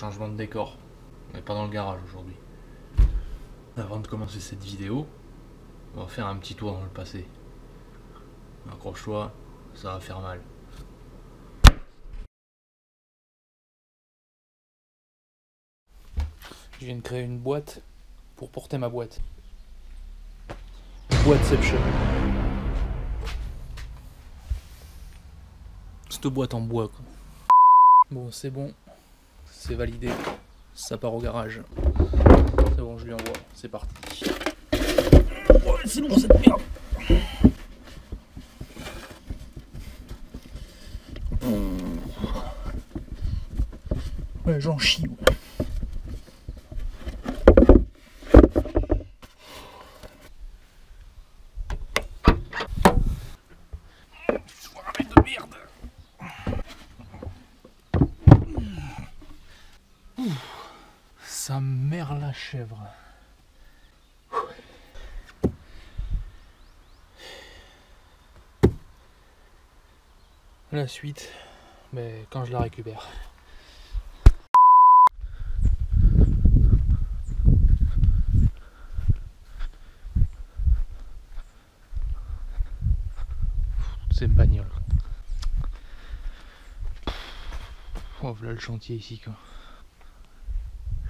changement de décor, mais pas dans le garage aujourd'hui. Avant de commencer cette vidéo, on va faire un petit tour dans le passé. Accroche-toi, ça va faire mal. Je viens de créer une boîte pour porter ma boîte. Boîteception. Cette boîte en bois quoi. Bon c'est bon, c'est validé, ça part au garage. C'est bon, je lui envoie, c'est parti. Oh, c'est bon cette merde. Ouais, j'en chie. Ouais. De merde. Sa mère la chèvre. La suite, mais quand je la récupère. C'est une bagnole. Oh, voilà le chantier ici quoi.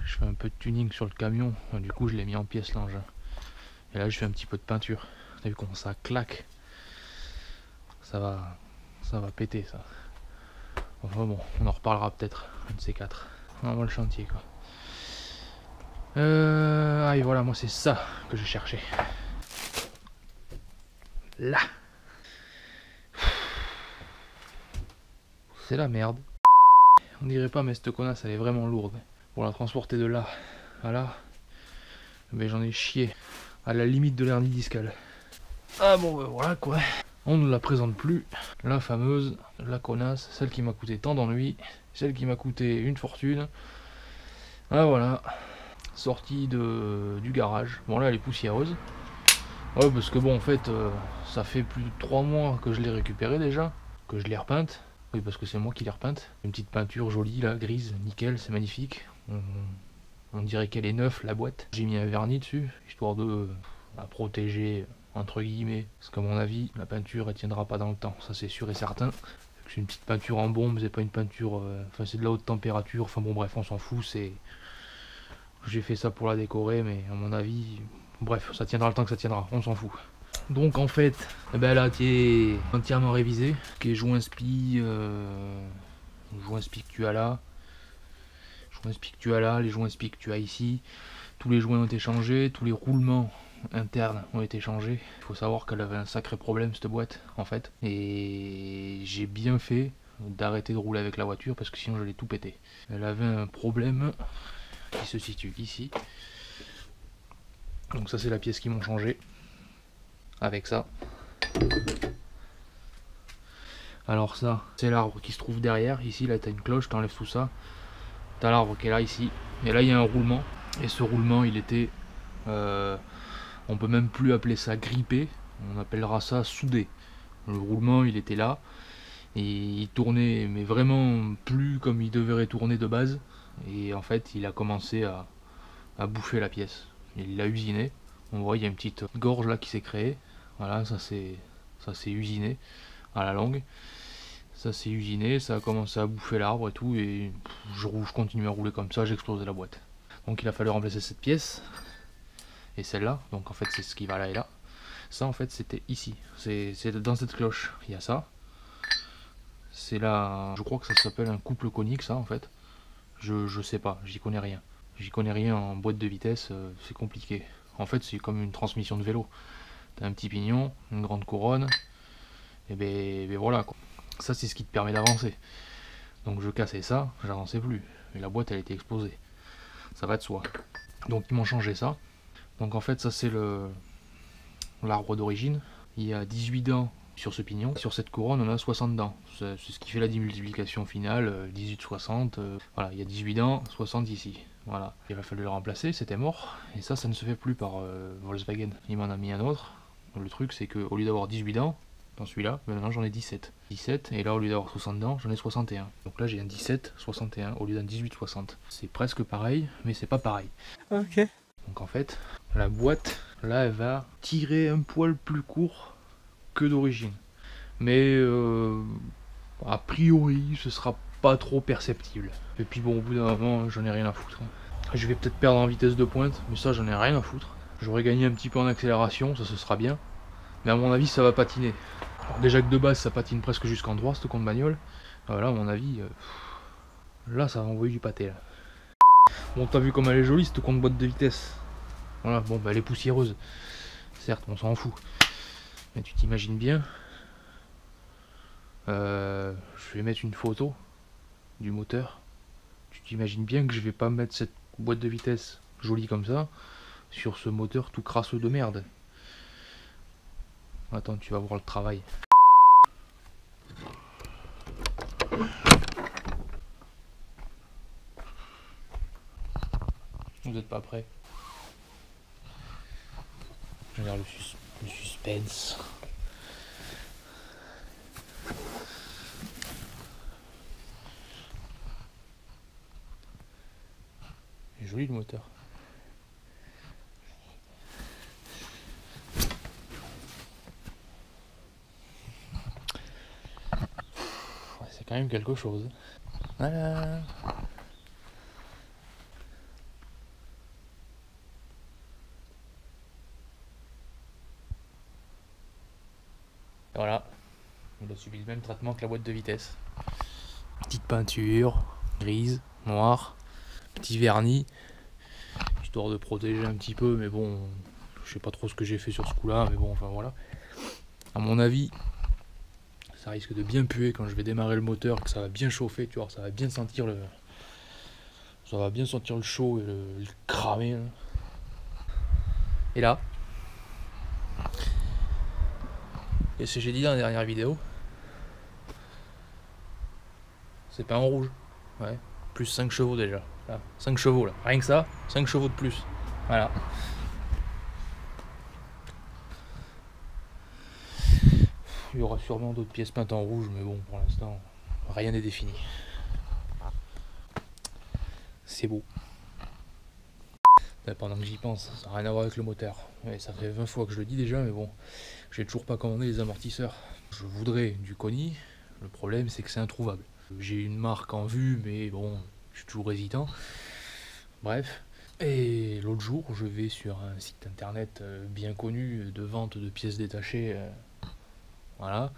Je fais un peu de tuning sur le camion, du coup je l'ai mis en pièce l'engin. Et là je fais un petit peu de peinture. T'as vu comment ça claque? Ça va péter ça. Enfin bon, on en reparlera peut-être, un de ces quatre. On va le chantier quoi. Ah et voilà, moi c'est ça que je cherchais. Là. C'est la merde. On dirait pas, mais cette connasse elle est vraiment lourde. Pour la transporter de là à là, mais j'en ai chié à la limite de l'hernie discale. Ah bon ben voilà quoi. On ne la présente plus, la fameuse, la connasse, celle qui m'a coûté tant d'ennuis, celle qui m'a coûté une fortune. Ah voilà, sortie du garage. Bon là elle est poussiéreuse. Ouais parce que bon en fait ça fait plus de 3 mois que je l'ai récupérée déjà, que je l'ai repeinte. Oui parce que c'est moi qui l'ai repeinte. Une petite peinture jolie là, grise, nickel, c'est magnifique. On dirait qu'elle est neuve la boîte. J'ai mis un vernis dessus, histoire de la protéger entre guillemets. Parce qu'à mon avis, la peinture elle tiendra pas dans le temps, ça c'est sûr et certain. C'est une petite peinture en bombe, c'est pas une peinture... Enfin c'est de la haute température, enfin bon bref on s'en fout, c'est... J'ai fait ça pour la décorer mais à mon avis... Bref, ça tiendra le temps que ça tiendra, on s'en fout. Donc en fait, eh ben, là tu es entièrement révisé. Qui est joint spi que tu as là. Joint spi que tu as là, les joints spi que tu as ici. Tous les joints ont été changés, tous les roulements internes ont été changés. Il faut savoir qu'elle avait un sacré problème cette boîte en fait. Et j'ai bien fait d'arrêter de rouler avec la voiture parce que sinon j'allais tout péter. Elle avait un problème qui se situe ici. Donc ça c'est la pièce qu'ils m'ont changé. Avec ça. Alors ça, c'est l'arbre qui se trouve derrière. Ici là t'as une cloche, t'enlèves tout ça. T'as l'arbre qui est là ici. Et là il y a un roulement. Et ce roulement il était... on peut même plus appeler ça grippé. On appellera ça soudé. Le roulement il était là. Et il tournait mais vraiment plus comme il devrait tourner de base. Et en fait il a commencé à bouffer la pièce. Il l'a usiné. On voit il y a une petite gorge là qui s'est créée. Voilà, ça s'est usiné à la longue. Ça s'est usiné, ça a commencé à bouffer l'arbre et tout, et je continue à rouler comme ça, j'ai explosé la boîte. Donc il a fallu remplacer cette pièce et celle-là. Donc en fait c'est ce qui va là et là. Ça en fait c'était ici, c'est dans cette cloche. Il y a ça. C'est là, je crois que ça s'appelle un couple conique ça en fait. Je sais pas, j'y connais rien. J'y connais rien en boîte de vitesse, c'est compliqué. En fait c'est comme une transmission de vélo. T'as un petit pignon, une grande couronne, et ben voilà quoi. Ça c'est ce qui te permet d'avancer. Donc je cassais ça, j'avançais plus. Et la boîte elle était explosée. Ça va de soi. Donc ils m'ont changé ça. Donc en fait ça c'est l'arbre d'origine. Il y a 18 dents sur ce pignon. Sur cette couronne on a 60 dents. C'est ce qui fait la démultiplication finale, 18-60. Voilà, il y a 18 dents, 60 ici. Voilà. Il va falloir le remplacer, c'était mort. Et ça ne se fait plus par Volkswagen. Il m'en a mis un autre. Le truc c'est que au lieu d'avoir 18 dents, dans celui-là, maintenant j'en ai 17. 17, et là au lieu d'avoir 60 dents, j'en ai 61. Donc là j'ai un 17, 61 au lieu d'un 18, 60. C'est presque pareil, mais c'est pas pareil. Ok. Donc en fait, la boîte, là elle va tirer un poil plus court que d'origine. Mais a priori ce sera pas trop perceptible. Et puis bon, au bout d'un moment, j'en ai rien à foutre. Je vais peut-être perdre en vitesse de pointe, mais ça j'en ai rien à foutre. J'aurais gagné un petit peu en accélération, ça ce sera bien. Mais à mon avis ça va patiner. Alors déjà que de base ça patine presque jusqu'en droit ce compte bagnole. Voilà, à mon avis, là ça va envoyer du pâté là. Bon, t'as vu comme elle est jolie cette compte boîte de vitesse. Voilà, bon bah elle est poussiéreuse. Certes, on s'en fout. Mais tu t'imagines bien. Je vais mettre une photo du moteur. Tu t'imagines bien que je vais pas mettre cette boîte de vitesse jolie comme ça sur ce moteur tout crasseux de merde. Attends, tu vas voir le travail. Vous n'êtes pas prêts? Regarde le suspense. Il est joli le moteur. Ouais, c'est quand même quelque chose. Voilà. Voilà. Il a subi le même traitement que la boîte de vitesse. Petite peinture, grise, noire, petit vernis, histoire de protéger un petit peu, mais bon, je sais pas trop ce que j'ai fait sur ce coup-là, mais bon, enfin voilà. À mon avis, ça risque de bien puer quand je vais démarrer le moteur, que ça va bien chauffer, tu vois, ça va bien sentir le... Ça va bien sentir le chaud et le cramer. Là. Et là, qu'est-ce que j'ai dit dans la dernière vidéo? C'est pas en rouge. Ouais. Plus 5 chevaux déjà. Là, 5 chevaux là. Rien que ça, 5 chevaux de plus. Voilà. Il y aura sûrement d'autres pièces peintes en rouge, mais bon, pour l'instant, rien n'est défini. C'est beau. Pendant que j'y pense, ça n'a rien à voir avec le moteur. Ouais, ça fait 20 fois que je le dis déjà, mais bon, j'ai toujours pas commandé les amortisseurs. Je voudrais du Koni, le problème c'est que c'est introuvable. J'ai une marque en vue, mais bon, je suis toujours hésitant. Bref. Et l'autre jour, je vais sur un site internet bien connu de vente de pièces détachées. Voilà.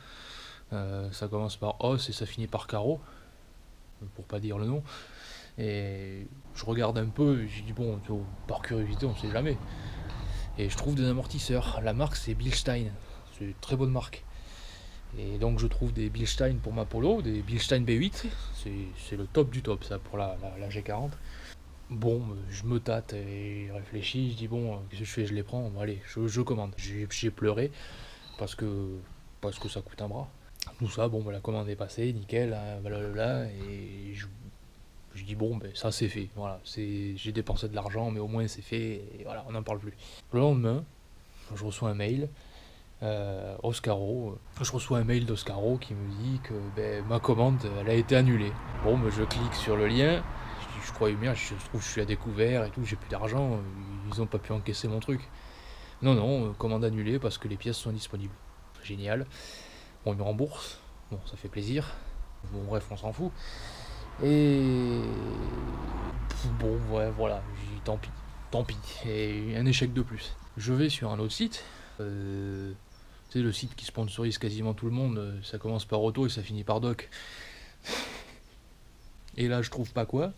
Ça commence par os et ça finit par carreau, pour pas dire le nom. Et je regarde un peu, et je dis bon, par curiosité, on sait jamais. Et je trouve des amortisseurs. La marque c'est Bilstein, c'est une très bonne marque. Et donc je trouve des Bilstein pour ma Polo, des Bilstein B8, c'est le top du top ça pour la G40. Bon, je me tâte et réfléchis, je dis bon, qu'est-ce que je fais? Je les prends, bon, allez, je commande. J'ai pleuré parce que ça coûte un bras. Tout ça, bon, la commande est passée, nickel, blablabla, et je dis bon, ben ça c'est fait, voilà, j'ai dépensé de l'argent, mais au moins c'est fait, et voilà, on n'en parle plus. Le lendemain, je reçois un mail, Oscaro, je reçois un mail d'Oscaro qui me dit que ben, ma commande, elle a été annulée. Bon, ben, je clique sur le lien, je croyais bien, je trouve que je suis à découvert et tout, j'ai plus d'argent, ils ont pas pu encaisser mon truc. Non, commande annulée parce que les pièces sont disponibles. Génial. Bon, ils me remboursent, bon, ça fait plaisir. Bon, bref, on s'en fout. Et bon, ouais, voilà, j'ai dit tant pis, et un échec de plus. Je vais sur un autre site, c'est le site qui sponsorise quasiment tout le monde, ça commence par auto et ça finit par doc. Et là, je trouve pas quoi?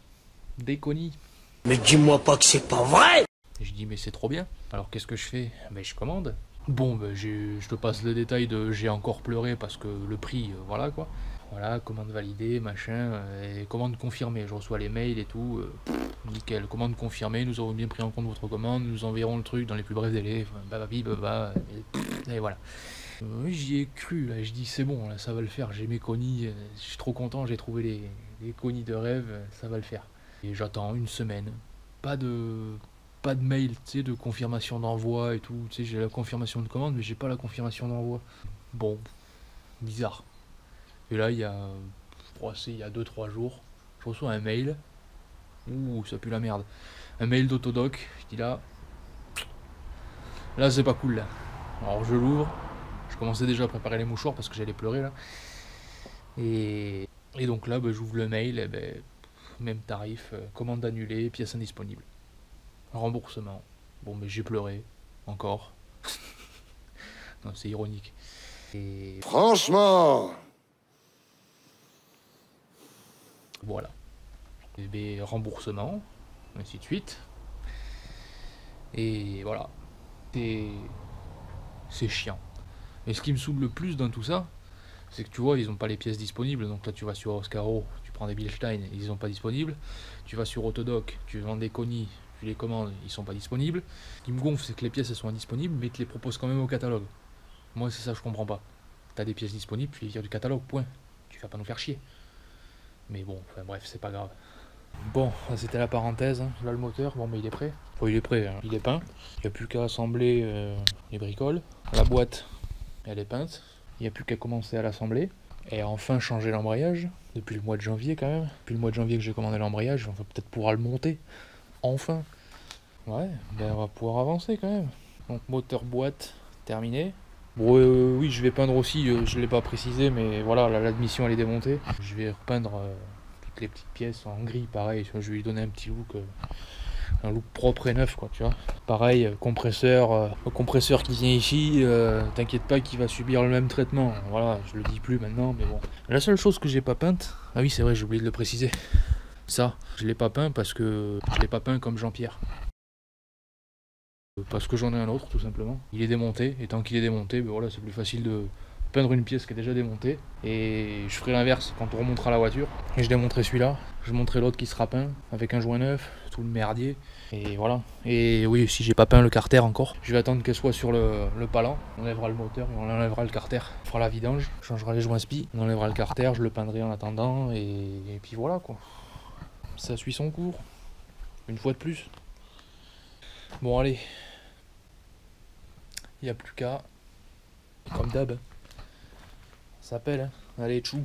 Des Koni. Mais dis-moi pas que c'est pas vrai! Je dis, mais c'est trop bien. Alors qu'est-ce que je fais? Ben, je commande. Bon, ben, je te passe le détail de j'ai encore pleuré parce que le prix, voilà quoi. Voilà, commande validée, machin, et commande confirmée. Je reçois les mails et tout, nickel. Commande confirmée, nous avons bien pris en compte votre commande, nous enverrons le truc dans les plus brefs délais, et voilà. J'y ai cru, là, je dis c'est bon, là, ça va le faire, j'ai mes Koni, je suis trop content, j'ai trouvé les Koni de rêve, ça va le faire. Et j'attends une semaine, pas de mail, tu sais, de confirmation d'envoi et tout, tu sais, j'ai la confirmation de commande, mais j'ai pas la confirmation d'envoi. Bon, bizarre. Et là, je crois que c'est il y a 2-3 jours, je reçois un mail. Ouh, ça pue la merde. Un mail d'Autodoc. Je dis là c'est pas cool là. Alors je l'ouvre. Je commençais déjà à préparer les mouchoirs parce que j'allais pleurer là. Et donc là, j'ouvre le mail. Et même tarif, commande annulée, pièce indisponible. Remboursement. Bon, mais j'ai pleuré. Encore. Non, c'est ironique. Et Franchement, voilà. Et remboursement, ainsi de suite. Et voilà. C'est chiant. Et ce qui me saoule le plus dans tout ça, c'est que tu vois, ils ont pas les pièces disponibles. Donc là, tu vas sur Oscaro, tu prends des Bilstein, ils sont pas disponibles. Tu vas sur Autodoc, tu vends des Koni, tu les commandes, ils sont pas disponibles. Ce qui me gonfle, c'est que les pièces elles sont indisponibles, mais tu les proposes quand même au catalogue. Moi, c'est ça, je comprends pas. T'as des pièces disponibles, tu les vires du catalogue, point. Tu vas pas nous faire chier. Mais bon, enfin bref, c'est pas grave. Bon, c'était la parenthèse. Hein. Là, le moteur, bon, mais il est prêt. Bon, il est prêt, hein. Il est peint. Il n'y a plus qu'à assembler les bricoles. La boîte, elle est peinte. Il n'y a plus qu'à commencer à l'assembler. Et enfin changer l'embrayage. Depuis le mois de janvier, quand même. Depuis le mois de janvier que j'ai commandé l'embrayage, on va peut-être pouvoir le monter. Enfin. Ouais, on va pouvoir avancer quand même. Donc, moteur, boîte, terminé. Bon, oui, je vais peindre aussi, je ne l'ai pas précisé, mais voilà, l'admission elle est démontée. Je vais repeindre toutes les petites pièces en gris, pareil, je vais lui donner un petit look, un look propre et neuf, quoi, tu vois. Pareil, compresseur, le compresseur qui vient ici, t'inquiète pas qu'il va subir le même traitement. Voilà, je le dis plus maintenant, mais bon. La seule chose que j'ai pas peinte, ah oui, c'est vrai, j'ai oublié de le préciser. Ça, je l'ai pas peint parce que je l'ai pas peint comme Jean-Pierre. Parce que j'en ai un autre, tout simplement. Il est démonté, et tant qu'il est démonté, voilà, c'est plus facile de peindre une pièce qui est déjà démontée. Et je ferai l'inverse quand on remontera la voiture. Et je démonterai celui-là, je montrerai l'autre qui sera peint, avec un joint neuf, tout le merdier. Et voilà. Et oui, si j'ai pas peint le carter encore, je vais attendre qu'elle soit sur le palan. On enlèvera le moteur et on enlèvera le carter. On fera la vidange, on changera les joints spi, on enlèvera le carter, je le peindrai en attendant. Et puis voilà, quoi. Ça suit son cours. Une fois de plus. Bon, allez. Il n'y a plus qu'à, comme d'hab, ça s'appelle, hein. Allez, tchou.